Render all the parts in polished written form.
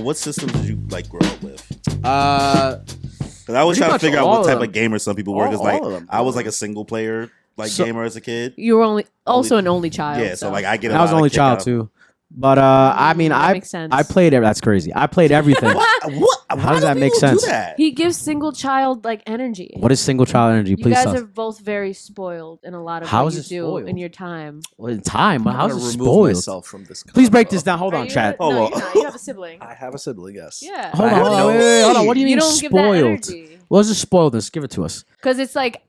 what systems did you like grow up with? Because I was trying to figure out what type of gamer some people were. Because like them, I was like a single player gamer as a kid. You were also an only child. Yeah, so like I get. I was an only child too. But I mean, I played. That's crazy. I played everything. What? How does that make sense? He gives single child like energy. What is single child energy? Please. You guys are both very spoiled in a lot of what you do in your time. Well, in time? How is it remove spoiled? myself from this. Please break this down. Hold on, Chad. No, you're not. You have a sibling. I have a sibling. Yes. Yeah. Hold on. Wait. Hold on. What do you mean don't give that spoiled? energy. What is the spoiledness? Give it to us. Because it's like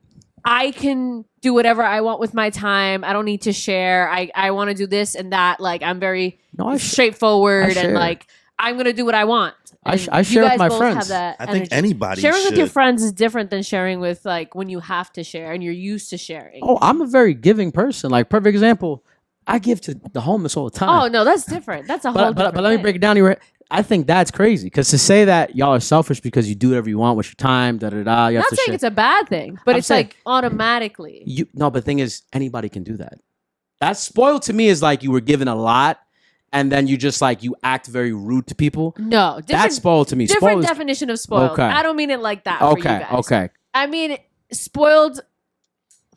I can do whatever I want with my time. I don't need to share. I want to do this and that. Like I'm very straightforward and like I'm gonna do what I want. I share with my friends. I think anybody sharing should. with your friends is different than sharing with like when you have to share and you're used to sharing. Oh, I'm a very giving person. Like perfect example, I give to the homeless all the time. Oh no, that's different. That's a whole. But let me break it down here. I think that's crazy because to say that y'all are selfish because you do whatever you want with your time, You not have to saying share. It's a bad thing, but it's like automatically. But the thing is, anybody can do that. That's spoiled to me is like you were given a lot, and then you just like you act very rude to people. No, that's spoiled to me. Different definition of spoiled. Okay. I don't mean it like that. For you guys. Okay. I mean spoiled.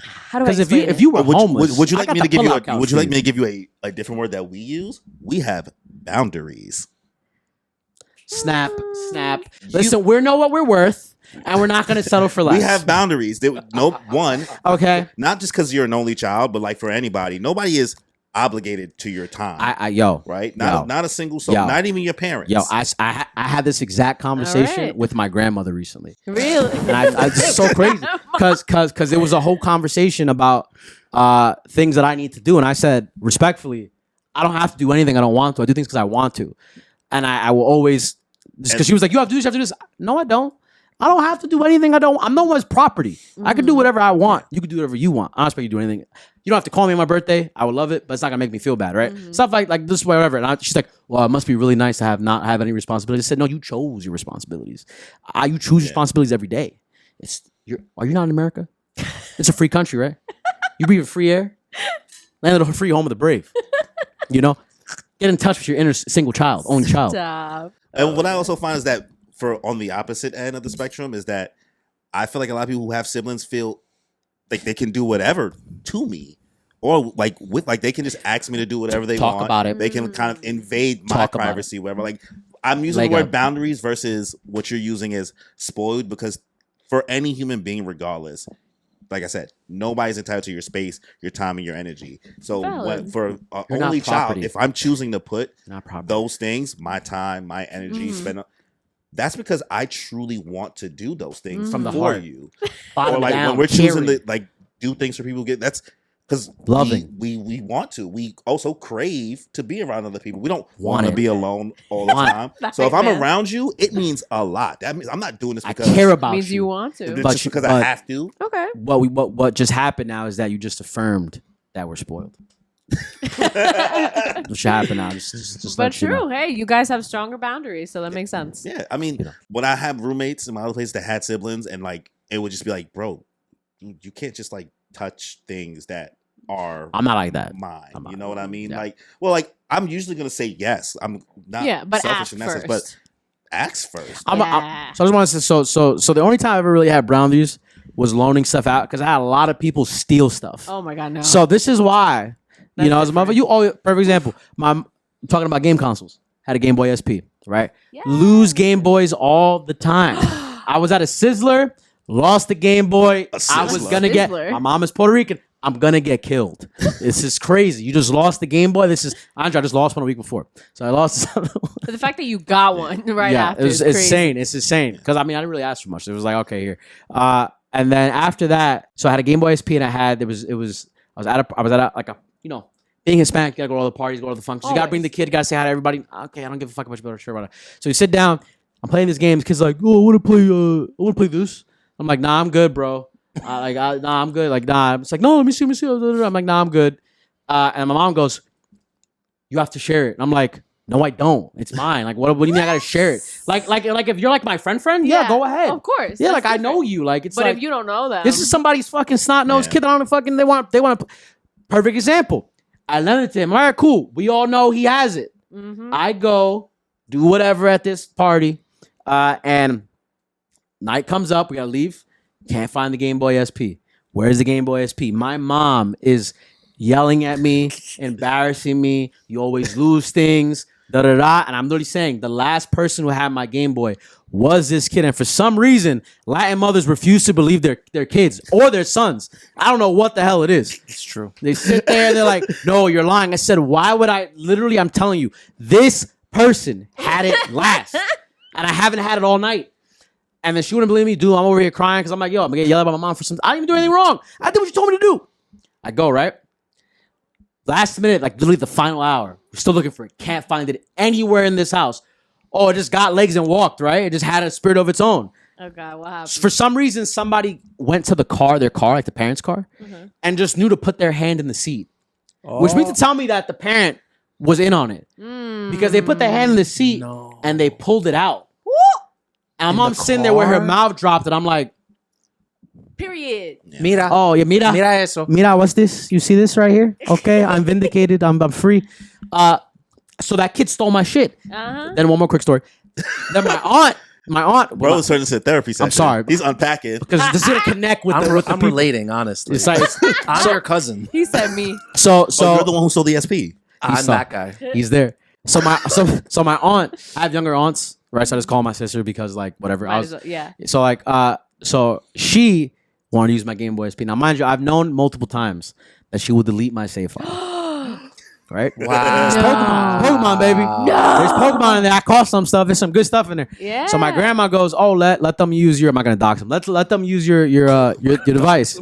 How do I? Because if you were homeless, would you like me to give you? Would you like me to give you a different word that we use? We have boundaries. Snap. Listen, we know what we're worth, and we're not going to settle for less. We have boundaries. One. Okay. Not just because you're an only child, but like for anybody, nobody is obligated to your time. Right? Not a single soul. Not even your parents. I had this exact conversation with my grandmother recently. Really? And it's so crazy because it was a whole conversation about things that I need to do, and I said respectfully, I don't have to do anything I don't want to. I do things because I want to. And I will always, just because she was like, you have to do this, you have to do this. No, I don't. I don't have to do anything I don't. I'm no one's property. Mm-hmm. I can do whatever I want. You can do whatever you want. I don't expect you to do anything. You don't have to call me on my birthday. I would love it, but it's not going to make me feel bad, right? Mm-hmm. Stuff like this, whatever. And she's like, well, it must be really nice to not have any responsibilities. I said, no, you chose your responsibilities. You choose responsibilities every day. Are you not in America? It's a free country, right? You breathe free air. Land of the free, home of the brave. You know? Get in touch with your inner single child, only child. Stop. And what I also find is that on the opposite end of the spectrum is that I feel like a lot of people who have siblings feel like they can do whatever to me, or like they can just ask me to do whatever they want. Talk about it. They can kind of invade my privacy, whatever. Like I'm using the word boundaries versus what you're using as spoiled, because for any human being, regardless. Like I said, nobody's entitled to your space, your time, and your energy. So for an only child, if I'm choosing to put those things, my time, my energy, that's because I truly want to do those things from the heart. You. Or like when we're choosing to like do things for people, that's because we want to. We also crave to be around other people. We don't want to be alone all the time. So if I'm around you, it means a lot. That means I'm not doing this because I care about means you want to. Just because I have to. Okay. What just happened now is that you just affirmed that we're spoiled. What should happen now? Just but true. Hey, you guys have stronger boundaries, so that makes sense. Yeah, I mean, when I have roommates in my other place that had siblings, and like it would just be like, bro, you can't just like touch things that are I'm not like that. Mine. You know what I mean? Yeah. Like I'm usually gonna say yes. I'm not but selfish in that sense, but ask first. So I just want to say so the only time I ever really had boundaries was loaning stuff out because I had a lot of people steal stuff. Oh my god, no. So this is why as a mother, perfect example. I'm talking about game consoles. Had a Game Boy SP, right? Yeah. Lose Game Boys all the time. I was at a Sizzler. Lost the Game Boy. I was gonna get. My mom is Puerto Rican. I'm gonna get killed. This is crazy. You just lost the Game Boy. I just lost one a week before, so I lost. But the fact that you got one after, it's insane. It's insane because I didn't really ask for much. It was like okay here, and then after that, so I had a Game Boy SP and I had I was at a being Hispanic, you gotta go to all the parties, go to all the functions. You gotta bring the kid, you gotta say hi to everybody. Okay, I don't give a fuck about you, but I'm sure about it. So you sit down. I'm playing this game. The kid's like, oh, I want to play this. I'm like, nah, I'm good, bro. Nah, I'm good. Like, nah. It's like, no, let me see. I'm like, nah, I'm good. And my mom goes, you have to share it. And I'm like, no, I don't. It's mine. Like, what do you mean I gotta share it? Like if you're like my friend, yeah, go ahead. Of course. Yeah, like different. I know you. Like it's but like, if you don't know them, this is somebody's fucking snot nosed kid on the fucking. They want. Perfect example. I lent it to him. All right, cool. We all know he has it. Mm-hmm. I go do whatever at this party. And night comes up. We got to leave. Can't find the Game Boy SP. Where's the Game Boy SP? My mom is yelling at me, embarrassing me. You always lose things. Da-da-da. And I'm literally saying the last person who had my Game Boy was this kid. And for some reason, Latin mothers refuse to believe their kids or their sons. I don't know what the hell it is. It's true. They sit there and they're like, no, you're lying. I said, why would I? Literally, I'm telling you, this person had it last. And I haven't had it all night. And then she wouldn't believe me. Dude, I'm over here crying because I'm like, yo, I'm going to get yelled at by my mom for something. I didn't even do anything wrong. I did what you told me to do. I go, right? Last minute, like literally the final hour. We're still looking for it. Can't find it anywhere in this house. Oh, it just got legs and walked, right? It just had a spirit of its own. Oh, God, what happened? For some reason, somebody went to their car, like the parents' car, and just knew to put their hand in the seat. Oh. Which means to tell me that the parent was in on it. Because they put their hand in the seat and they pulled it out. Woo! And my mom's sitting there with her mouth dropped, and I'm like, period. Yeah. Mira. Oh, yeah, mira. Mira eso. Mira, what's this? You see this right here? Okay, I'm vindicated. I'm free. So that kid stole my shit. Then one more quick story. Then my aunt. Bro, it's turning into a therapy session. I'm sorry. He's unpacking. Because this is going to connect with the I'm relating, honestly. It's like, I'm your cousin. He said me. So you're the one who stole the SP. I'm that guy. He's there. So my aunt, I have younger aunts, right? So I just call my sister because like whatever. So like so she wanted to use my Game Boy SP. Now mind you, I've known multiple times that she will delete my save file. Right? Wow. It's Pokemon, baby. No. There's Pokemon in there. I caught some stuff. There's some good stuff in there. Yeah. So my grandma goes, "Oh, let them use your." I'm not gonna dox them. Let them use your device.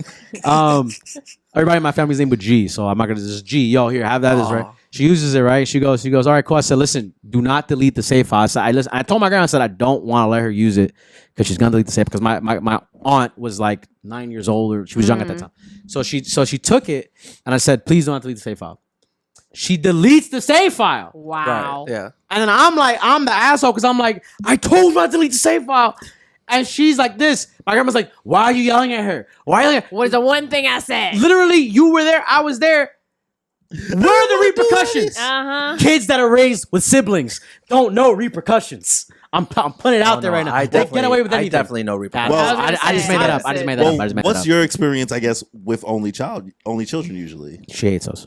Everybody in my family's name with G, so I'm not gonna just G. Yo, here, have that. Is right. She uses it, right? She goes. All right, cool. I said, listen, do not delete the save file. So I told my grandma, I said I don't want to let her use it because she's gonna delete the save because my aunt was like 9 years old or she was young at that time. So she took it and I said, please don't delete the save file. She deletes the save file. Wow. Right, yeah. And then I'm the asshole because I'm like, I told you not to delete the save file. And she's like this. My grandma's like, why are you yelling at her? Why are you yelling at her? What is the one thing I said? Literally, you were there. I was there. Where are the repercussions? Kids that are raised with siblings don't know repercussions. I'm putting it out there right now. They get away with anything. I definitely know repercussions. Well, I just made that up. I just made that up. What's your experience, I guess, with only children usually? She hates us.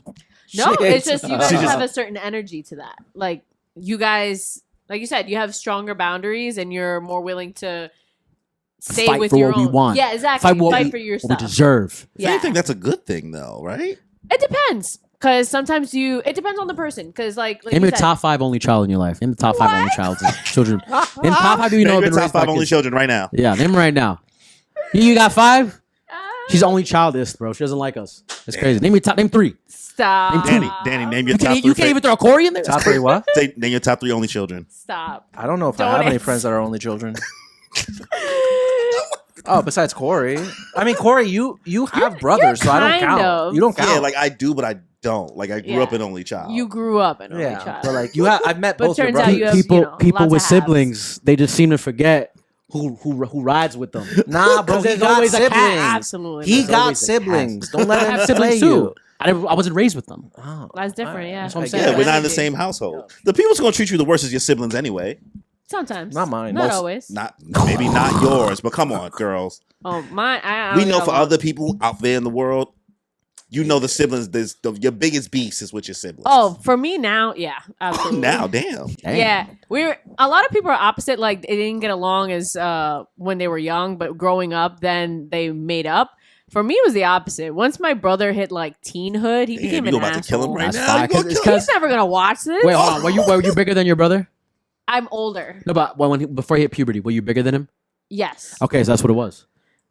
No, it's just you guys have a certain energy to that. Like you guys, like you said, you have stronger boundaries and you're more willing to stay fight with for your what own. we want. Yeah, exactly. Fight for your what we stuff. deserve. Yeah. I think that's a good thing, though, right? It depends. Because sometimes it depends on the person. Because like name your top 5 only child in your life. Name the top 5 only children. Name top 5 you know have been raised by top 5 only children right now. Yeah, name them right now. You got 5? She's only childist, bro. She doesn't like us. That's crazy. Name 3. Stop. Danny, name your top 3. You can't even throw a Corey in there? Top 3 what? Name your top 3 only children. Stop. I don't know if I have any friends that are only children. Oh, besides Corey. I mean, Corey, you have brothers, so I don't count. You don't count. Yeah, like I do, but I don't. Like I grew up an only child. You grew up an only child. But like I've met both your turns out brothers. you have, People with siblings, they just seem to forget who rides with them. Nah, bro, he got siblings. Absolutely. He got siblings. Don't let him play you. I wasn't raised with them. Oh, that's different, yeah. That's what I'm saying. Yeah, we're not in the same household. The people who's gonna treat you the worst is your siblings anyway. Sometimes. Not mine. Not always. Maybe not yours, but come on, girls. Oh, mine. We know for other people out there in the world, you know the siblings. Your biggest beast is with your siblings. Oh, for me now, yeah, absolutely. Now, damn. Yeah, a lot of people are opposite. Like they didn't get along as when they were young, but growing up, then they made up. For me, it was the opposite. Once my brother hit like teenhood, he became an asshole. About to kill him right That's now. He's never gonna watch this. Wait, hold on. Were you bigger than your brother? I'm older. No, but before he hit puberty, were you bigger than him? Yes. Okay, so that's what it was.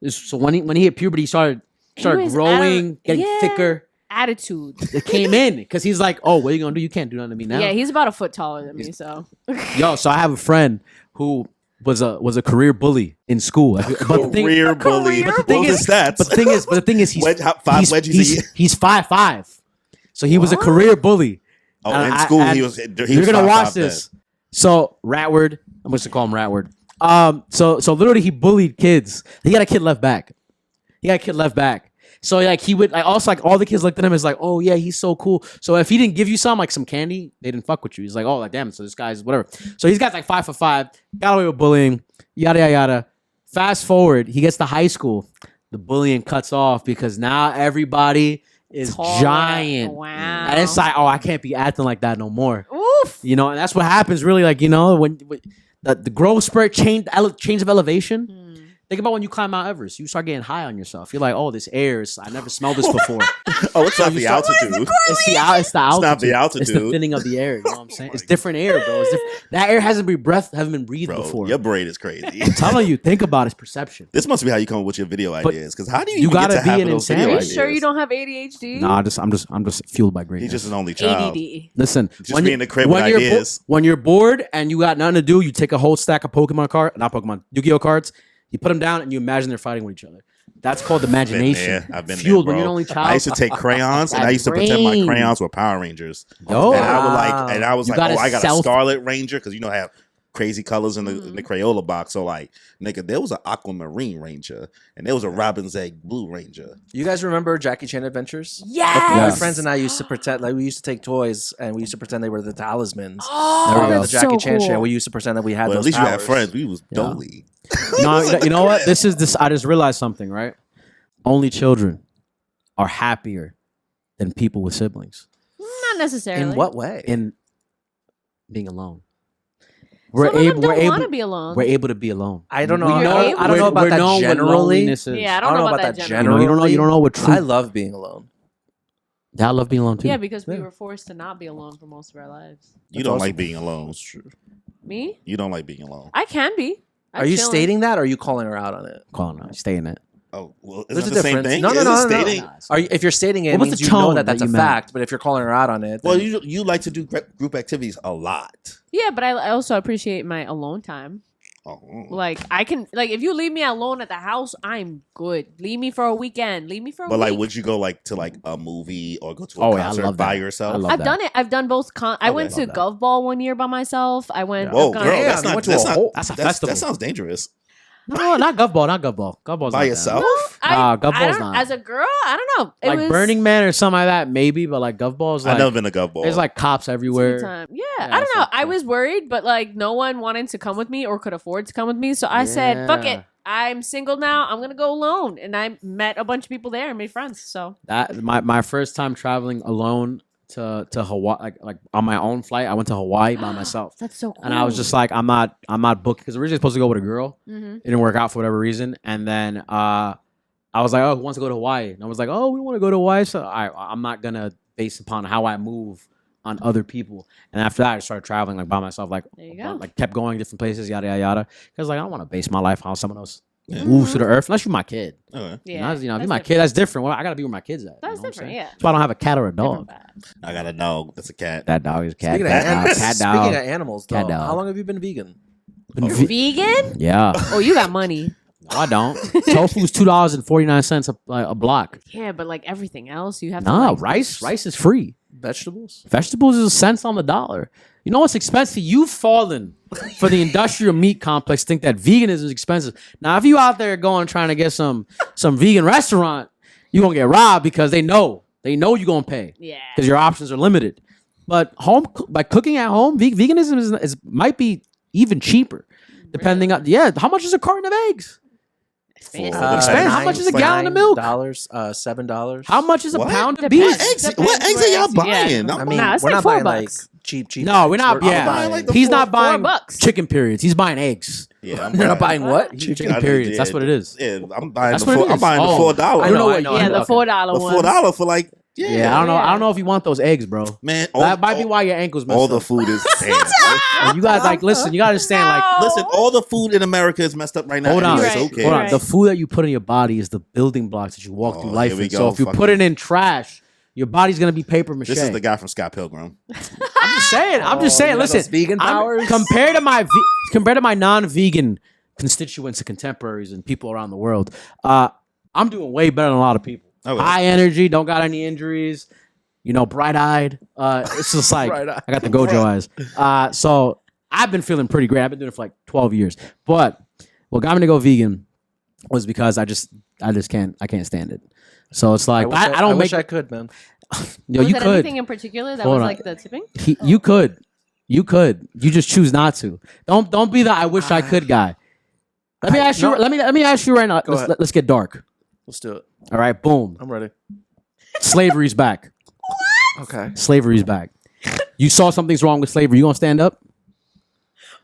So when he hit puberty, he started growing, getting thicker. Attitude. It came in because he's like, "Oh, what are you gonna do? You can't do nothing to me now." Yeah, he's about a foot taller than me. So. So I have a friend who was a career bully in school. But the thing, career bully. But the thing is, stats. But the thing is, he's 5 wedges a year. He's 5'5", so he was a career bully. Oh, in school he was. You're gonna watch this. So Ratward, I'm just gonna call him Ratward. So literally he bullied kids. He got a kid left back, So like he would like also like all the kids looked at him as like, oh yeah, he's so cool. So if he didn't give you some like some candy, they didn't fuck with you. He's like, oh like damn, so this guy's whatever. So he's got like 5 for 5, got away with bullying, yada yada yada. Fast forward, he gets to high school. The bullying cuts off because now everybody is Taller. giant. Wow. And it's like, oh, I can't be acting like that no more. Oof. You know, and that's what happens really, like, you know, when the growth spurt change of elevation. Think about when you climb Mount Everest. You start getting high on yourself. You're like, oh, this air is, I never smelled this before. Oh, it's not the altitude. It's the altitude. It's not the altitude. It's the thinning of the air. You know what I'm saying? It's different air, bro. It's that air hasn't been breathed Bro, before. your brain is crazy. I'm telling you, think about it, it's perception. This must be how you come up with your video ideas. Because how do you You even get gotta to be having an those insanity. video Are you ideas? sure you don't have ADHD? Nah, I'm just fueled by greatness. He's just an only child. ADD. Listen, Just be in the crib with ideas. When you're bored and you got nothing to do, you take a whole stack of Yu-Gi-Oh cards. You put them down and you imagine they're fighting with each other. That's called imagination. I've been Fueled there, when bro. you're an only child. I used to take crayons and That I used to pretend my brain. crayons were Power Rangers. Oh, and I was You like, gotta oh, I got a self- Scarlet Ranger because you know I have crazy colors in the Crayola box. So like, nigga, there was an Aquamarine Ranger and there was a Robin's Egg Blue Ranger. You guys remember Jackie Chan Adventures? Yes. My friends and I used to pretend like we used to take toys and we used to pretend they were the talismans. Oh, There we go. The Jackie so Chan cool. shit. We used to pretend that we had Well, at those least you had powers. friends. We was Yeah. dolly. No, you know what? This. I just realized something. Right? Only children are happier than people with siblings Not necessarily. In what way? in being alone. Some of them don't want to be alone. We're able to be alone. I don't know. We I know- don't, I don't know we're about that known what generally. loneliness is. Yeah, I don't know about that generally. You don't know what true. I love being alone. I love being alone too. Yeah, because we Yeah. were forced to not be alone for most of our lives. You That's don't awesome. like being alone. Me? You don't like being alone. I can be. I'm Are you chilling. stating that or are you calling her out on it? Calling out, stay in it. Oh, well, There's is a it the same difference. thing? No, no, Is no, it no, no. stating? Are you, if you're stating it, What it was means the you know tone that that's that a you meant? fact. But if you're calling her out on it, Well, then you like to do group activities a lot. Yeah, but I also appreciate my alone time. Oh. Like I can, like if you leave me alone at the house, I'm good. Leave me for a weekend. Leave me for a But week. like, would you go like to like a movie or go to a Oh, yeah, I concert love by that. yourself? I love I've that. done it. I've done both. I went to Love that. Gov Ball one year by myself. I went. Whoa, I've gone- girl, Damn, that's you not. went to That's a not. whole- That's a festival. That sounds dangerous. No, not Gov Ball. Not Gov Ball. Gov Ball's By not that. yourself? Gov I Ball's don't- not. As a girl, I don't know. It Like was Burning Man or something like that, maybe. But like Gov Ball's like I've never been to Gov Ball. there's like cops it's a good everywhere. time. Yeah, Yeah, I don't it's know. like I cool. was worried, but like no one wanted to come with me or could afford to come with me. So I said, "Fuck Yeah. it. I'm single now. I'm gonna go alone." And I met a bunch of people there and made friends. So That my first time traveling alone to Hawaii, like on my own flight, I went to Hawaii by myself. that's so cool. And I was just like, I'm not booked because originally supposed to go with a girl. Mhm. It didn't work out for whatever reason. And then I was like, oh, who wants to go to Hawaii? And I was like, oh, we want to go to Hawaii. So I'm not gonna base upon how I move on other people. And after that, I started traveling like by myself, like There you go. like kept going different places, yada yada yada. Because like I don't want to base my life on how someone else Yeah. moves to the earth, unless you're my kid. Okay. Yeah, You know, if that's you're my different. kid, that's different. Well, I gotta be where my kids at. That's you know what I'm different. saying? Yeah. That's why I don't have a cat or a Different dog. vibe. I got a dog. That's a cat. That dog is a cat. speaking of Cat dog. animals, Cat speaking dog. of animals, though, Cat dog. how long have you been vegan? Been Oh. Vegan? Yeah. Oh, you got money. No, I don't. Tofu's $2.49 a block. Yeah, but like everything else, you have to. Nah, like, rice is free. Vegetables? Vegetables is cents on the dollar. You know what's expensive? You've fallen for the industrial meat complex. Think that veganism is expensive. Now, if you out there going trying to get some vegan restaurant, you gonna get robbed because they know you're gonna pay Yeah. because your options are limited. But by cooking at home, veganism is might be even cheaper, depending on how much is a carton of eggs? Fancy. Expensive. How much is a gallon of milk? $7. How much is a What? pound of Depends. beef? What eggs are y'all buying? Yeah. I'm I mean, Nah, it's we're like not $4 buying like bucks. cheap. No, we're not. We're Yeah, buying, like, the he's $4 not buying $4. chicken periods. He's buying eggs. Yeah, I'm You're not buying what? I Chicken did, periods. That's yeah. what it is. Yeah, I'm buying That's the what it four. I'm is. buying the Oh, $4. I know what you Yeah, the okay. $4 The ones. $4 for like Yeah, I don't know. I don't know if you want those eggs, bro. Man, That might be why your ankles messed all up. the food is. Damn. And you guys like listen. You gotta understand. Like, Listen, all the food in America is messed up right now. hold on, Anyways, Right. okay. hold on. Right. The food that you put in your body is the building blocks that you walk Oh, through life here we in. go. So if you Fucking- put it in trash, your body's gonna be paper mache. This is the guy from Scott Pilgrim. I'm just saying. I'm just Oh, saying. you got Listen, those vegan I'm- powers? compared to my non-vegan constituents and contemporaries and people around the world, I'm doing way better than a lot of people. Okay. High energy, don't got any injuries. You know, bright-eyed. It's just like Bright-eyed. I got the Gojo eyes. So I've been feeling pretty great. I've been doing it for like 12 years. But what got me to go vegan was because I can't stand it. So it's like I don't wish I could, man. Yo, was you it could. anything in particular that Hold was on. like the tipping? You could. You could. You just choose not to. Don't be the I wish I could guy. Let me ask you. Let me ask you right now. Let's get dark. Let's do it. All right. Boom. I'm ready. Slavery's back. Okay. Slavery's back. You saw something's wrong with slavery. You gonna stand up?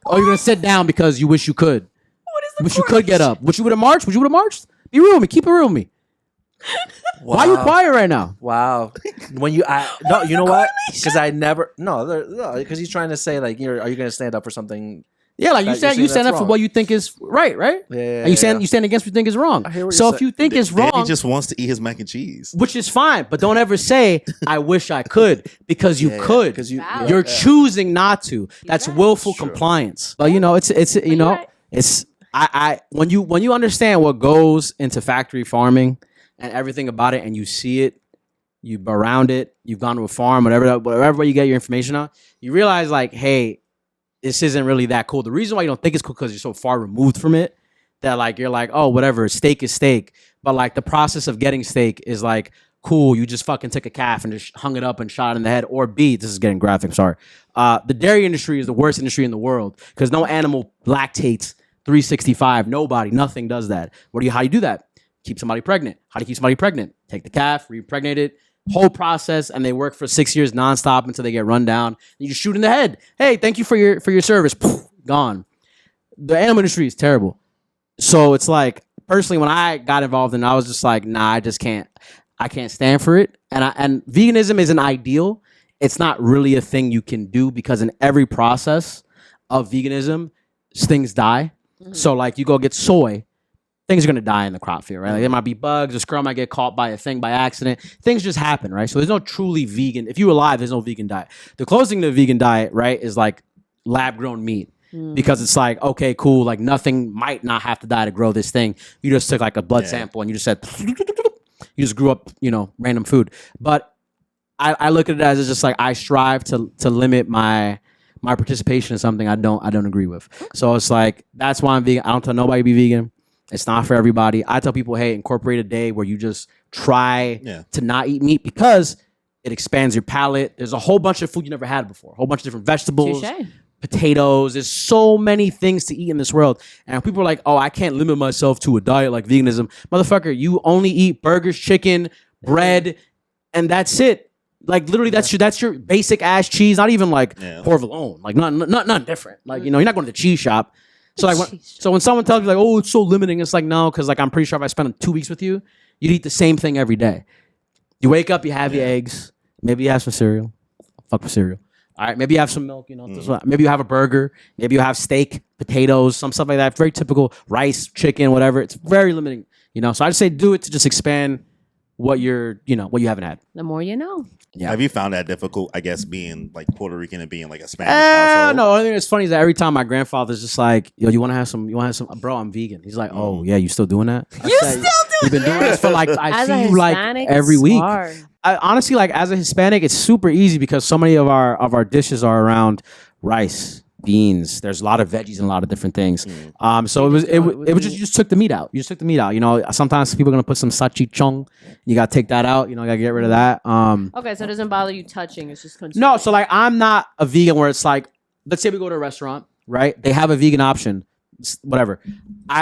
Or you gonna sit down because you wish you could? What is the Wish you could get up. Would you would have marched? Would you would have marched? Be real with me. Keep it real with me. Wow. Why are you quiet right now? Wow. When you you know what? Because I never because he's trying to say like are you gonna stand up for something? Yeah, like you stand up for what you think is right? Yeah. And you stand against what you think is wrong. So if you think it's wrong, he just wants to eat his mac and cheese, which is fine, but don't ever say I wish I could because you could. Because you're choosing not to. That's willful compliance. But it's when you understand what goes into factory farming and everything about it, and you see it, you've around it, you've gone to a farm, whatever way you get your information on, you realize like, hey, this isn't really that cool. The reason why you don't think it's cool because you're so far removed from it that like you're like, oh, whatever, steak is steak. But like the process of getting steak is like, cool, you just fucking took a calf and just hung it up and shot it in the head. Or B, this is getting graphic, sorry. The dairy industry is the worst industry in the world because no animal lactates 365. Nobody, nothing does that. How do you do that? Keep somebody pregnant. How do you keep somebody pregnant? Take the calf, re-impregnate it, whole process, and they work for 6 years nonstop until they get run down. You just shoot in the head. Hey, thank you for your service. Poof, gone. The animal industry is terrible. So it's like, personally, when I got involved in it, I was just like, nah, I can't stand for it. And veganism isn't ideal. It's not really a thing you can do because in every process of veganism, things die. Mm-hmm. So like you go get soy, things are going to die in the crop field, right? Like there might be bugs, a squirrel might get caught by a thing by accident. Things just happen, right? So there's no truly vegan. If you're alive, there's no vegan diet. The closest thing to a vegan diet, right, is like lab-grown meat. Because it's like, okay, cool, like nothing might not have to die to grow this thing. You just took like a blood sample and you just said, you just grew up, random food. But I look at it as it's just like I strive to limit my participation in something I don't agree with. So it's like, that's why I'm vegan. I don't tell nobody to be vegan. It's not for everybody. I tell people, hey, incorporate a day where you just try to not eat meat because it expands your palate. There's a whole bunch of food you never had before. A whole bunch of different vegetables, potatoes. There's so many things to eat in this world. And people are like, oh, I can't limit myself to a diet like veganism. Motherfucker, you only eat burgers, chicken, bread, and that's it. Like literally, that's your basic ass cheese. Not even like provolone. Like nothing different. Like you're not going to the cheese shop. So like, when someone tells you like, oh, it's so limiting, it's like no, because like I'm pretty sure if I spent 2 weeks with you, you'd eat the same thing every day. You wake up, you have your eggs, maybe you have some cereal. Fuck with cereal. All right, maybe you have some milk. Maybe you have a burger. Maybe you have steak, potatoes, some stuff like that. Very typical. Rice, chicken, whatever. It's very limiting. So I just say do it to just expand what you haven't had. The more you know. Yeah. Have you found that difficult, I guess, being like Puerto Rican and being like a Spanish household? No, the only thing that's funny is that every time my grandfather's just like, yo, you want to have some, bro, I'm vegan. He's like, oh, yeah, you still doing that? You've been doing this for like, I see you like every week. I, honestly, like as a Hispanic, it's super easy because so many of our dishes are around rice, beans. There's a lot of veggies and a lot of different things. So it was just you just took the meat out. Sometimes people are gonna put some salchichon. You gotta take that out. You gotta get rid of that. Okay, so it doesn't bother you touching. It's just consuming. No. So like I'm not a vegan where it's like, let's say we go to a restaurant, right? They have a vegan option. Whatever.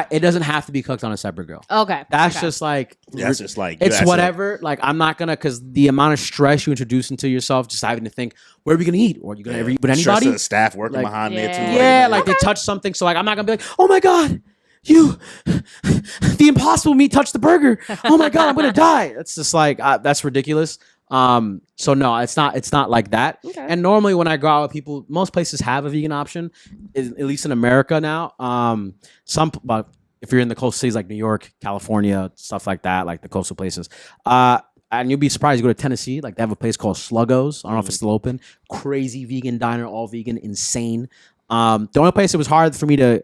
It doesn't have to be cooked on a separate grill. Okay. That's just like it's whatever. Like I'm not gonna, because the amount of stress you introduce into yourself, just having to think, where are we gonna eat? Or are you gonna ever eat with anybody? Stress of the staff working behind there too. Yeah, like they touch something. So like I'm not gonna be like, oh my God, the impossible meat touched the burger. Oh my God, I'm gonna die. That's just like that's ridiculous. So no, it's not like that. Okay. And normally when I go out with people, most places have a vegan option, at least in America now. But if you're in the coastal cities like New York, California, stuff like that, like the coastal places, and you'll be surprised. You go to Tennessee, like they have a place called Sluggo's. I don't know if it's still open. Crazy vegan diner, all vegan, insane. The only place it was hard for me the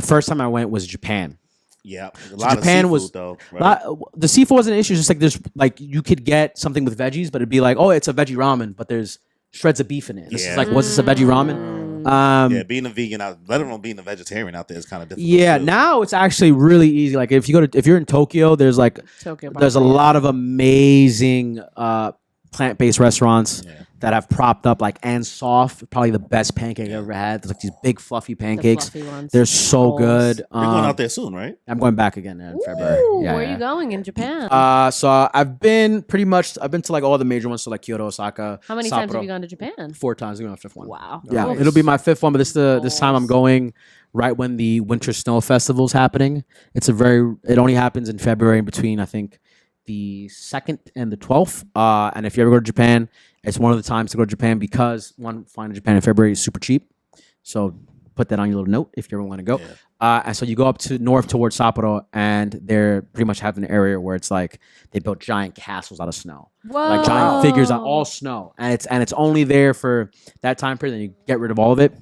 first time I went was Japan. Yeah, Japan was though. Right? The seafood wasn't an issue. It's just like there's like you could get something with veggies, but it'd be like, oh, it's a veggie ramen, but there's shreds of beef in it. This is like, was this a veggie ramen? Yeah, being a vegan out, let alone being a vegetarian out there is kind of difficult. Yeah, too. now it's actually really easy. Like if you're in Tokyo, there's a lot of amazing plant-based restaurants that have propped up, like and soft, probably the best pancake I've ever had. There's like these big fluffy pancakes. The fluffy ones. They're so good. You're going out there soon, right? I'm going back again in February. Where are you going in Japan? So I've been to like all the major ones, so like Kyoto, Osaka. How many times have you gone to Japan? 4 times. I'm going on 5th one. Wow. Yeah, it'll be my 5th one, but this time I'm going right when the Winter Snow Festival's happening. It only happens in February, in between I think the 2nd and the 12th. And if you ever go to Japan, it's one of the times to go to Japan because flying to Japan in February is super cheap. So put that on your little note if you ever want to go. Yeah. And so you go up to north towards Sapporo, and they're pretty much have an area where it's like they built giant castles out of snow. Whoa. Like giant figures on all snow, and it's only there for that time period. Then you get rid of all of it.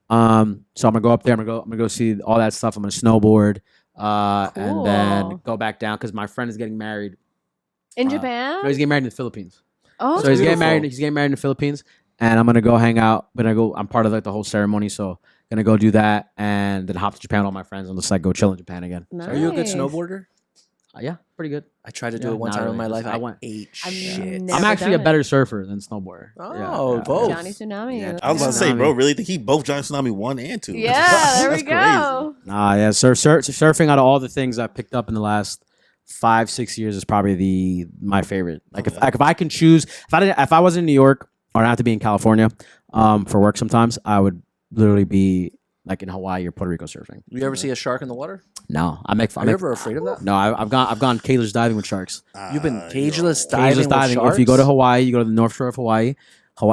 So I'm gonna go up there. I'm gonna go see all that stuff. I'm gonna snowboard, and then go back down because my friend is getting married in Japan. No, he's getting married in the Philippines. Oh, so he's getting married in the Philippines, and I'm gonna go hang out. I'm part of like the whole ceremony, so gonna go do that, and then hop to Japan with all my friends and just like go chill in Japan again. Nice. So are you a good snowboarder? Yeah, pretty good. I tried to do it one time in my life. I ate shit. I'm actually a better surfer than snowboarder. Oh, both. Johnny Tsunami. Yeah, I was about to say, bro, really? He both Johnny Tsunami 1 and 2. Yeah, there we go. Yeah, surfing out of all the things I picked up in the last 5-6 years is probably my favorite. Like if I can choose, if I was in New York or I have to be in California for work sometimes, I would literally be like in Hawaii or Puerto Rico surfing. You ever see a shark in the water? No, Are you ever afraid of that? No, I've gone cageless diving with sharks. You've been cageless diving with sharks? If you go to Hawaii, you go to the North Shore of Hawaii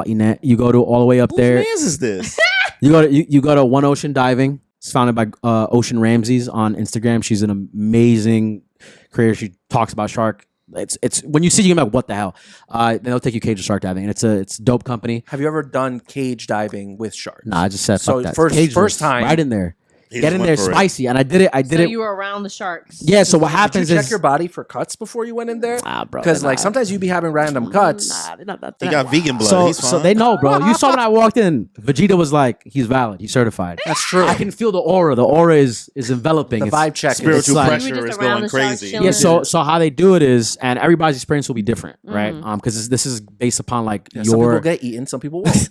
net. You go to all the way up there. Whose man's is this? you go to One Ocean Diving. It's founded by Ocean Ramses on Instagram. She's an amazing creator. She talks about shark. It's when you see you, you're like, what the hell? Then they'll take you cage shark diving, and it's a dope company. Have you ever done cage diving with sharks? Nah, I just said so. Fuck that. First time, right in there. Get in there spicy, and I did it. So you were around the sharks. Yeah. So what happens Did you is check your body for cuts before you went in there? Nah, bro. Because like sometimes you be having random cuts. Nah, they're not He got vegan blood. So they know, bro. You saw when I walked in, Vegeta was like, he's valid. He's certified. That's true. I can feel the aura. The aura is enveloping. The vibe check. Spiritual like, pressure is going crazy. Yeah. So how they do it is, and everybody's experience will be different, right? Because this is based upon like some people get eaten, some people won't.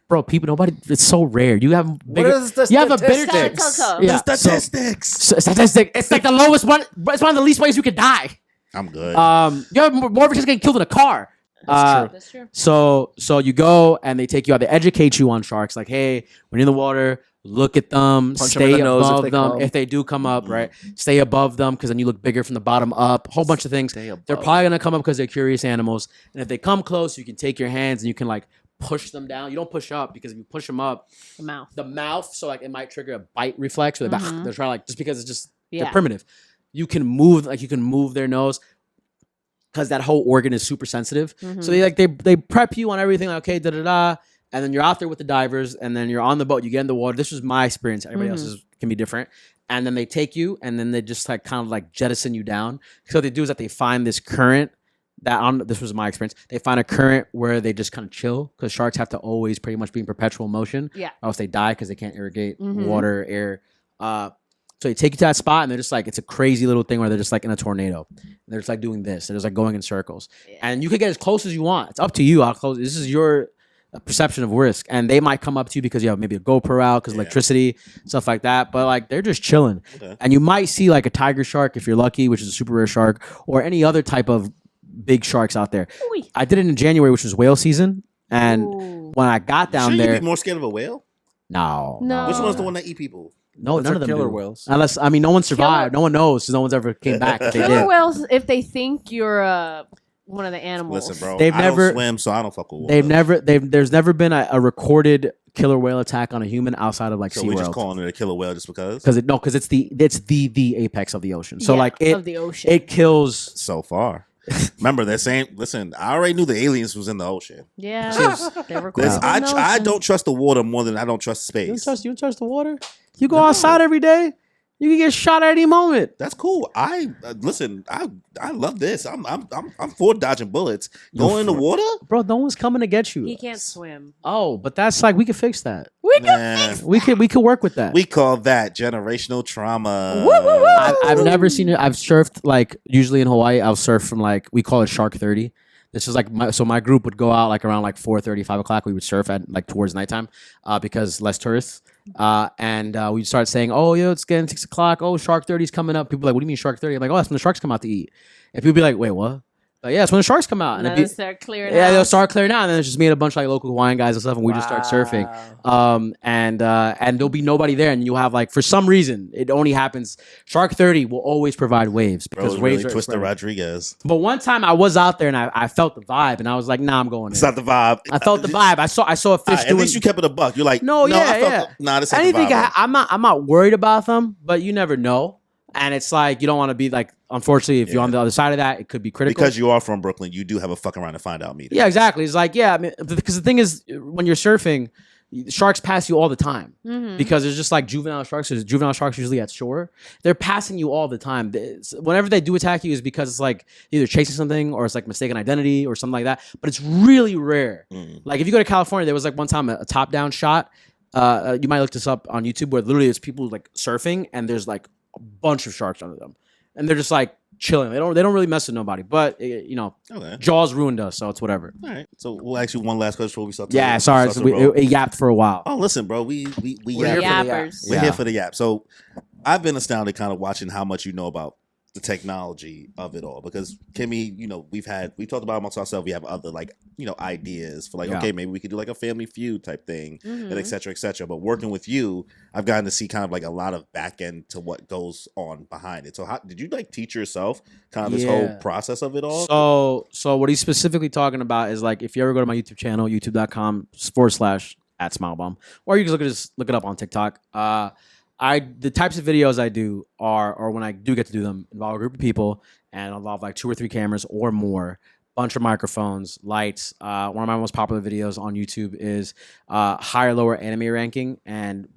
Bro, nobody. It's so rare. You have bigger. What is the you have a bigger. The statistics. Statistic. It's like the lowest one. It's one of the least ways you could die. I'm good. You have more of a chance of getting killed in a car. That's true. So you go and they take you out. They educate you on sharks. Like, hey, when you're in the water, look at them. Punch stay them in the nose above if them come. if they do come up. Right, stay above them because then you look bigger from the bottom up. A whole bunch of things. They're probably gonna come up because they're curious animals. And if they come close, you can take your hands and you can like push them down. You don't push up because if you push them up, the mouth, so like it might trigger a bite reflex. Or they're trying like just because it's just they're primitive. You can move their nose because that whole organ is super sensitive. So they prep you on everything. Like, okay, and then you're out there with the divers, and then you're on the boat. You get in the water. This was my experience. Everybody else's can be different. And then they take you, and then they just like kind of like jettison you down. So what they do is that they find this current. This was my experience. They find a current where they just kind of chill because sharks have to always pretty much be in perpetual motion. Yeah. Or else they die because they can't irrigate water, air. So they take you to that spot and they're just like, it's a crazy little thing where they're just like in a tornado. They're just like doing this. They're just like going in circles. Yeah. And you can get as close as you want. It's up to you how close. This is your perception of risk. And they might come up to you because you have maybe a GoPro out because electricity, stuff like that. But like they're just chilling. Okay. And you might see like a tiger shark if you're lucky, which is a super rare shark, or any other type of big sharks out there. Ooh. I did it in January, which was whale season, and when I got down there, you'd be more scared of a whale. No. Which one's the one that eat people? No, none of them killer do. whales. Unless no one survived. No one knows. So no one's ever came back. Killer whales, if they think you're one of the animals. Listen, bro. I don't swim, so I don't fuck with whales. There's never been a recorded killer whale attack on a human outside of like SeaWorld. So we're just calling it a killer whale just because? Because it's the apex of the ocean. So like of the ocean. It kills so far. Remember, they're saying, listen, I already knew the aliens was in the ocean. Yeah. They were I don't trust the water more than I don't trust space. You don't trust the water? You go outside every day? You can get shot at any moment. That's cool. Listen. I love this. I'm for dodging bullets. Going in the water, bro. No one's coming to get you. He can't swim. Oh, but that's like we can fix that. We can work with that. We call that generational trauma. I've never seen it. I've surfed like usually in Hawaii. I'll surf from like we call it Shark 30. This is like my group would go out like around like 4:30, 5 o'clock. We would surf at like towards nighttime because less tourists. And we'd start saying, "Oh, yo, it's getting 6 o'clock. Oh, Shark 30's coming up." People are like, "What do you mean Shark 30?" I'm like, "Oh, that's when the sharks come out to eat." And people be like, "Wait, what?" Like, yeah, it's when the sharks come out. And they'll start clearing out. Yeah, they'll start clearing out. And then it's just me and a bunch of like local Hawaiian guys and stuff, and we just start surfing. And there'll be nobody there, and you'll have like, for some reason, it only happens. Shark 30 will always provide waves because waves really are Twister Rodriguez. But one time I was out there and I felt the vibe, and I was like, "Nah, I'm going in." It's not the vibe. I felt the vibe. I saw a fish. At least you kept it a buck. You're like, no, yeah. Nah, this ain't the vibe. I'm not worried about them, but you never know. And it's like, you don't want to be like, unfortunately, if you're on the other side of that, it could be critical. Because you are from Brooklyn, you do have a fucking around to find out meeting. Yeah, exactly. It's like, yeah, I mean, because the thing is, when you're surfing, sharks pass you all the time because it's just like juvenile sharks. There's juvenile sharks usually at shore. They're passing you all the time. Whenever they do attack you is because it's like either chasing something or it's like mistaken identity or something like that. But it's really rare. Like if you go to California, there was like one time a top-down shot. You might look this up on YouTube where literally it's people like surfing and there's like a bunch of sharks under them, and they're just like chilling. They don't really mess with nobody. But Jaws ruined us, so it's whatever. All right. So we'll ask you one last question before we start. Yeah, sorry, it yapped for a while. Oh, listen, bro, we yappers. We're here for the yap. So I've been astounded, kind of watching how much you know about the technology of it all, because Kimmy, we talked about amongst ourselves. We have other ideas for okay, maybe we could do like a Family Feud type thing, and et cetera, et cetera. But working with you, I've gotten to see kind of like a lot of back end to what goes on behind it. So how did you teach yourself kind of this whole process of it all? So what he's specifically talking about is like, if you ever go to my YouTube channel, youtube.com/@smilebomb, or you can look it up on TikTok. The types of videos I do or when I do get to do them, involve a group of people and involve like 2 or 3 cameras or more, bunch of microphones, lights. One of my most popular videos on YouTube is higher lower anime ranking,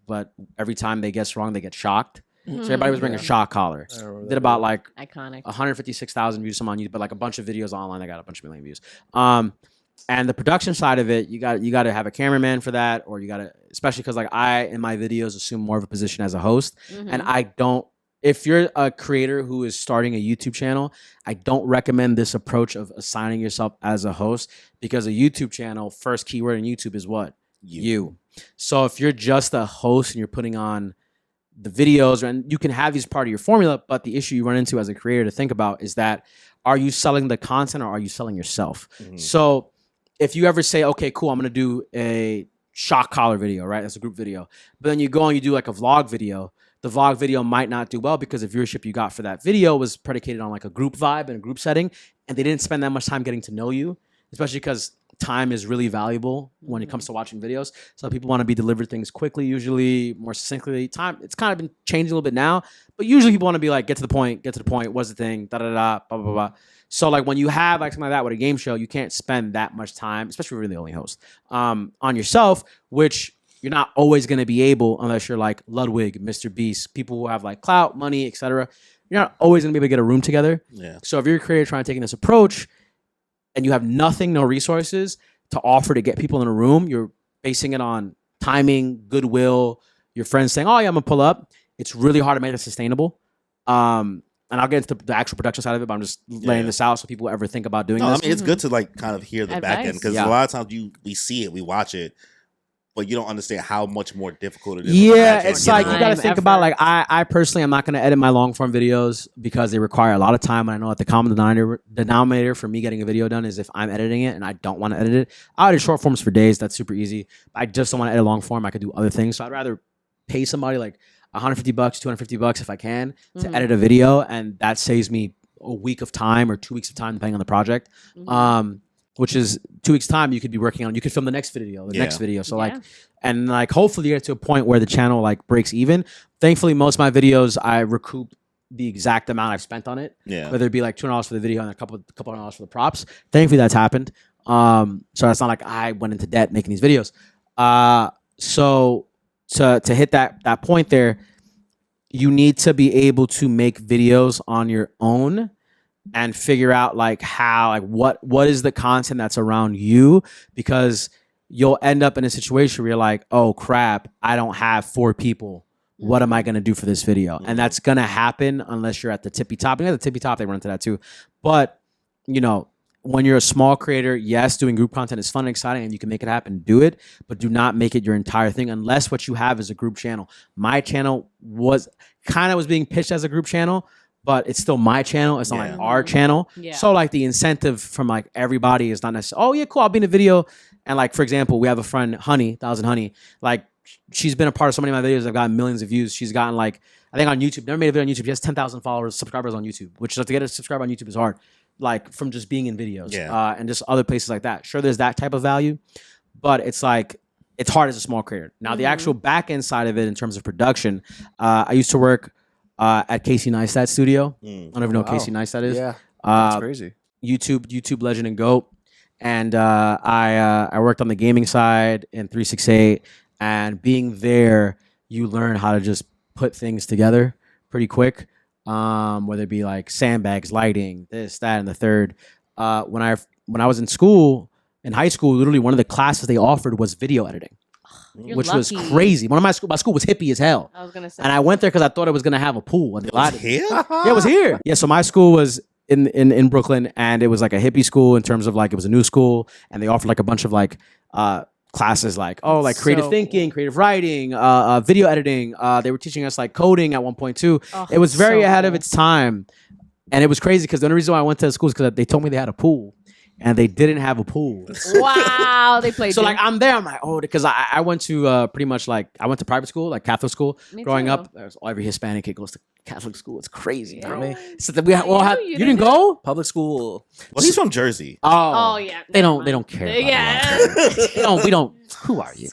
but every time they guess wrong, they get shocked. So everybody was wearing a shock collar. Did about like iconic 156,000 views some on YouTube, but like a bunch of videos online that got a bunch of million views. And the production side of it, you got to have a cameraman for that, or you got to, especially because like I in my videos assume more of a position as a host, and I don't. If you're a creator who is starting a YouTube channel, I don't recommend this approach of assigning yourself as a host, because a YouTube channel, first keyword in YouTube is what? You. So if you're just a host and you're putting on the videos, and you can have these part of your formula, but the issue you run into as a creator to think about is that, are you selling the content or are you selling yourself? So if you ever say, okay, cool, I'm going to do a shock collar video, right? That's a group video. But then you go and you do like a vlog video. The vlog video might not do well because the viewership you got for that video was predicated on like a group vibe and a group setting. And they didn't spend that much time getting to know you, especially because time is really valuable when it comes to watching videos. So people want to be delivered things quickly, usually more succinctly. Time, it's kind of been changing a little bit now, but usually people want to be like, get to the point, what's the thing, da-da-da, blah, blah, blah. So like when you have like something like that with a game show, you can't spend that much time, especially if you're the only host, on yourself, which you're not always going to be able, unless you're like Ludwig, Mr. Beast, people who have like clout, money, etc. You're not always going to be able to get a room together. Yeah. So if you're a creator trying to take this approach and you have nothing, no resources to offer to get people in a room, you're basing it on timing, goodwill, your friends saying, oh yeah, I'm going to pull up. It's really hard to make it sustainable. And I'll get into the actual production side of it, but I'm just laying this out so people ever think about doing this. I mean, it's good to like kind of hear the back end, because a lot of times we see it, we watch it, but you don't understand how much more difficult it is. Yeah, it's like you got to think about, like, I personally am not going to edit my long form videos because they require a lot of time. And I know that the common denominator for me getting a video done is if I'm editing it and I don't want to edit it. I'll edit short forms for days. That's super easy. I just don't want to edit long form. I could do other things. So I'd rather pay somebody like $150, $250 if I can to edit a video, and that saves me a week of time or 2 weeks of time depending on the project. Which is 2 weeks time you could be working on. You could film the next video, next video. So like hopefully you get to a point where the channel like breaks even. Thankfully, most of my videos I recoup the exact amount I've spent on it. Yeah. Whether it be like $200 for the video and a couple $100 for the props. Thankfully that's happened. So it's not like I went into debt making these videos. So to hit that point there, you need to be able to make videos on your own and figure out like how, like what is the content that's around you, because you'll end up in a situation where you're like, oh crap, I don't have 4 people. What am I going to do for this video? And that's going to happen unless you're at the tippy top. And at the tippy top, they run into that too. But, you know, when you're a small creator, yes, doing group content is fun and exciting and you can make it happen, do it. But do not make it your entire thing unless what you have is a group channel. My channel was being pitched as a group channel, but it's still my channel. It's not like our channel. Yeah. So like the incentive from like everybody is not necessarily, oh yeah, cool, I'll be in a video. And like, for example, we have a friend, Honey, like she's been a part of so many of my videos. I've gotten millions of views. She's gotten like, I think on YouTube, never made a video on YouTube. She has 10,000 subscribers on YouTube, which like, to get a subscriber on YouTube is hard. Like from just being in videos and just other places like that. Sure, there's that type of value, but it's like, it's hard as a small creator. Now, the actual back end side of it in terms of production, I used to work at Casey Neistat studio. I don't even know what Casey Neistat is. Yeah, that's crazy. YouTube legend and GOAT. And I worked on the gaming side in 368, and being there, you learn how to just put things together pretty quick, whether it be like sandbags, lighting, this, that, and the third. When I was in school, in high school, literally one of the classes they offered was video editing, which was crazy. My school was hippie as hell. I was gonna say, and I went there because I thought it was gonna have a pool. And it was here? Yeah, it was here. Yeah, so my school was in Brooklyn, and it was like a hippie school in terms of like it was a new school, and they offered like a bunch of like classes like creative thinking, creative writing, video editing. They were teaching us like coding at one point too. It was very ahead of its time, and it was crazy because the only reason why I went to the school is because they told me they had a pool. And they didn't have a pool. Wow, they played. So like I'm there, I'm like, oh, because I went to pretty much like I went to private school, like Catholic school. Growing up, every Hispanic kid goes to Catholic school. It's crazy. You know what I mean? So we all had. You didn't go public school. Well, he's from Jersey. Oh yeah. They don't care. We don't. Who are you?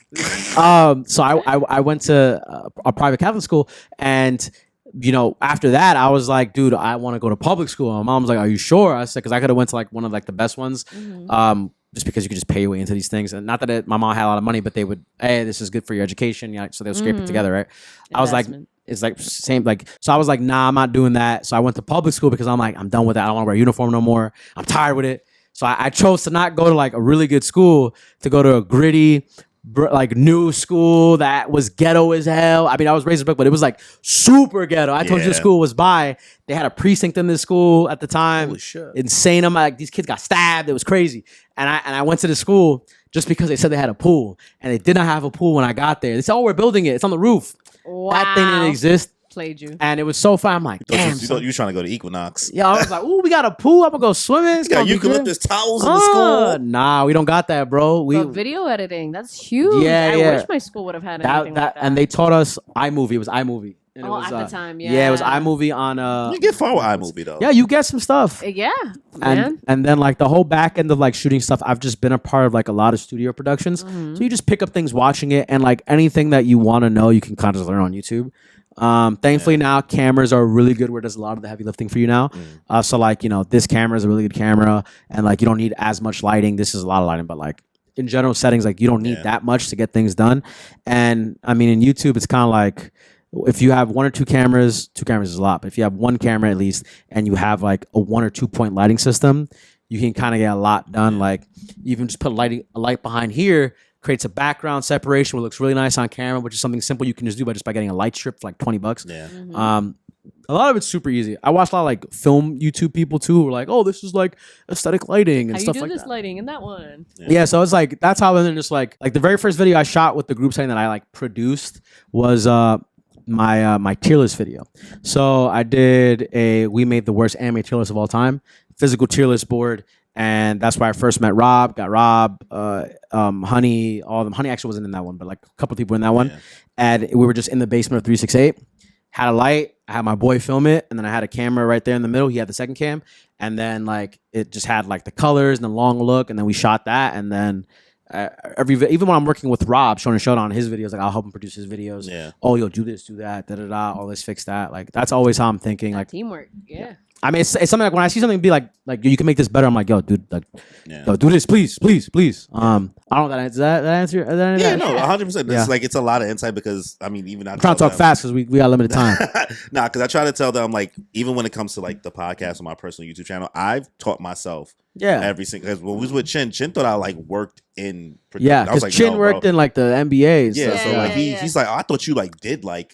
So I went to a private Catholic school, and you know, after that, I was like, dude, I want to go to public school. And my mom was like, are you sure? I said, because I could have went to like one of like the best ones, just because you could just pay your way into these things. And not that my mom had a lot of money, but they would, hey, this is good for your education. Yeah, so they'll scrape it together, right? I was like, it's like same, like, so I was like, nah, I'm not doing that. So I went to public school because I'm like, I'm done with that. I don't want to wear a uniform no more. I'm tired with it. So I chose to not go to like a really good school, to go to a gritty, like new school that was ghetto as hell. I mean, I was raised in Brooklyn, but it was like super ghetto. I told you the school was by. They had a precinct in this school at the time. Holy shit. Insane. I'm like, these kids got stabbed. It was crazy. And I went to the school just because they said they had a pool, and they did not have a pool when I got there. They said, oh, we're building it. It's on the roof. Wow. That thing didn't exist. Played you. And it was so fun. I'm like, damn. You trying to go to Equinox? Yeah, I was like, ooh, we got a pool. I'm gonna go swimming. It's got eucalyptus towels in the school. Nah, we don't got that, bro. But video editing, that's huge. I wish my school would have had anything like that. And they taught us iMovie. It was iMovie. And it was, at the time, yeah, it was iMovie on. You get far with iMovie though. Yeah, you get some stuff. Yeah, man. And then like the whole back end of like shooting stuff, I've just been a part of like a lot of studio productions. So you just pick up things watching it, and like anything that you want to know, you can kind of just learn on YouTube. Thankfully now cameras are really good where it does a lot of the heavy lifting for you now. So like, you know, this camera is a really good camera, and like you don't need as much lighting. This is a lot of lighting, but like in general settings, like you don't need that much to get things done. And I mean, in YouTube, it's kind of like if you have 1 or 2 cameras, 2 cameras is a lot, but if you have 1 camera at least, and you have like a 1 or 2 point lighting system, you can kind of get a lot done. Like you can just put a light behind here, creates a background separation where it looks really nice on camera, which is something simple you can just do by getting a light strip for like $20. Yeah. A lot of it's super easy. I watched a lot of like film YouTube people too who were like, oh, this is like aesthetic lighting and stuff like that. How you do this lighting in that one? Yeah, so it's like, that's how then just like the very first video I shot with the group setting that I like produced was my tier list video. So I did we made the worst anime tier list of all time, physical tier list board. And that's where I first met Rob, Honey, all of them. Honey actually wasn't in that one, but like a couple of people in that one. And we were just in the basement of 368, had a light, I had my boy film it, and then I had a camera right there in the middle. He had the second cam. And then like it just had like the colors and the long look, and then we shot that. And then even when I'm working with Rob, showing on his videos, like I'll help him produce his videos. Yeah. Oh, yo, do this, do that, all this, fix that. Like that's always how I'm thinking. Like teamwork. Yeah. I mean, it's something like when I see something be like you can make this better. I'm like, yo, dude, like, yo, do this, please. I don't know that answer. Yeah, no, 100%. It's like it's a lot of insight because I mean, even I'm trying to talk fast because we got limited time. Nah, because I try to tell them like even when it comes to like the podcast on my personal YouTube channel, I've taught myself every single. Because when we was with Chin thought I like worked in. Yeah, because like, Chin worked in like the NBA. Yeah, so like he's like, oh, I thought you like did like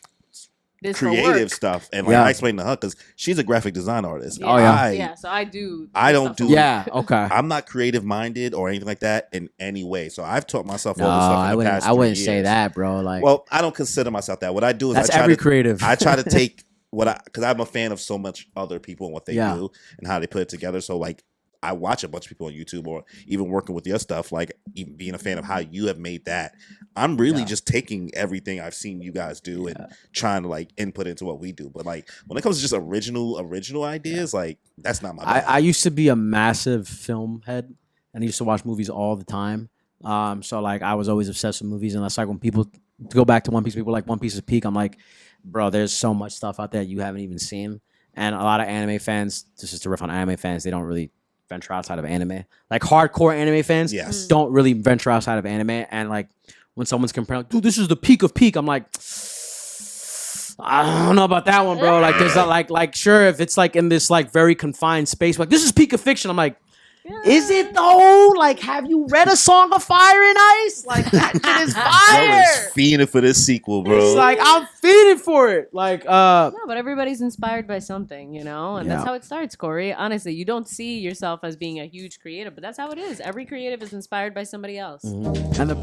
this creative stuff, and like I explained to her because she's a graphic design artist. Yeah. So I do. I don't do. Yeah, okay. I'm not creative minded or anything like that in any way. So I've taught myself all this stuff in the past 3 years. I wouldn't say that, bro. Like, well, I don't consider myself that. What I do is that's every creative. I try to take because I'm a fan of so much other people and what they do and how they put it together. So like. I watch a bunch of people on YouTube or even working with your stuff, like even being a fan of how you have made that. I'm really just taking everything I've seen you guys do and trying to like input into what we do. But like when it comes to just original ideas, like that's not my bag. I used to be a massive film head and I used to watch movies all the time. So like I was always obsessed with movies, and that's like when people to go back to One Piece, people like One Piece's peak. I'm like, bro, there's so much stuff out there you haven't even seen. And a lot of anime fans, this is to riff on anime fans, they don't really venture outside of anime. Like hardcore anime fans don't really venture outside of anime. And like when someone's comparing, like, dude, this is the peak of peak. I'm like, I don't know about that one, bro. Like there's like sure, if it's like in this like very confined space, like this is peak of fiction. I'm like, is it though? Like, have you read A Song of Fire and Ice? Like that shit is fire. I was fiending for this sequel, bro. It's like I'm feeding for it. Like no, but everybody's inspired by something, you know, and that's how it starts, Corey. Honestly, you don't see yourself as being a huge creative, but that's how it is. Every creative is inspired by somebody else. And the